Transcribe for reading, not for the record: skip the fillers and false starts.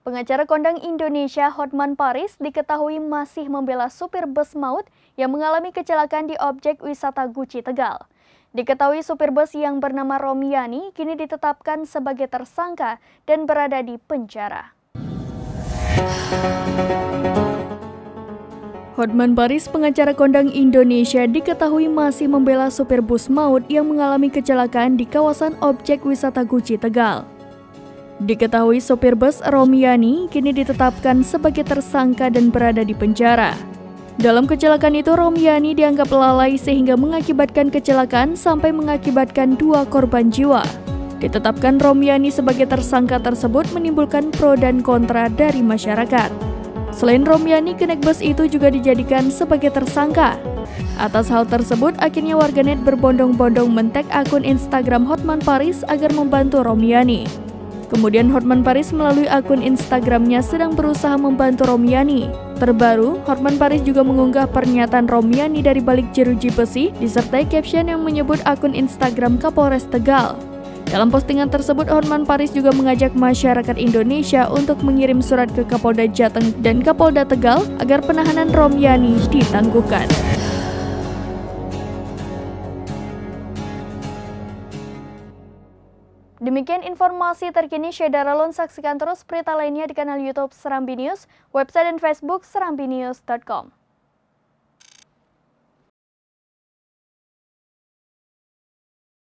Pengacara kondang Indonesia Hotman Paris diketahui masih membela supir bus maut yang mengalami kecelakaan di objek wisata Guci Tegal. Diketahui supir bus yang bernama Romiani kini ditetapkan sebagai tersangka dan berada di penjara. Hotman Paris, pengacara kondang Indonesia, diketahui masih membela supir bus maut yang mengalami kecelakaan di kawasan objek wisata Guci Tegal. Diketahui sopir bus Romiani kini ditetapkan sebagai tersangka dan berada di penjara. Dalam kecelakaan itu, Romiani dianggap lalai sehingga mengakibatkan kecelakaan sampai mengakibatkan 2 korban jiwa. Ditetapkan Romiani sebagai tersangka tersebut menimbulkan pro dan kontra dari masyarakat. Selain Romiani, kenek bus itu juga dijadikan sebagai tersangka. Atas hal tersebut, akhirnya warganet berbondong-bondong men-tag akun Instagram Hotman Paris agar membantu Romiani. Kemudian Hotman Paris melalui akun Instagramnya sedang berusaha membantu Romiani. Terbaru, Hotman Paris juga mengunggah pernyataan Romiani dari balik jeruji besi disertai caption yang menyebut akun Instagram Kapolres Tegal. Dalam postingan tersebut, Hotman Paris juga mengajak masyarakat Indonesia untuk mengirim surat ke Kapolda Jateng dan Kapolda Tegal agar penahanan Romiani ditangguhkan. Demikian informasi terkini Syedara Lon, saksikan terus berita lainnya di kanal YouTube Serambi News, website dan Facebook serambinews.com.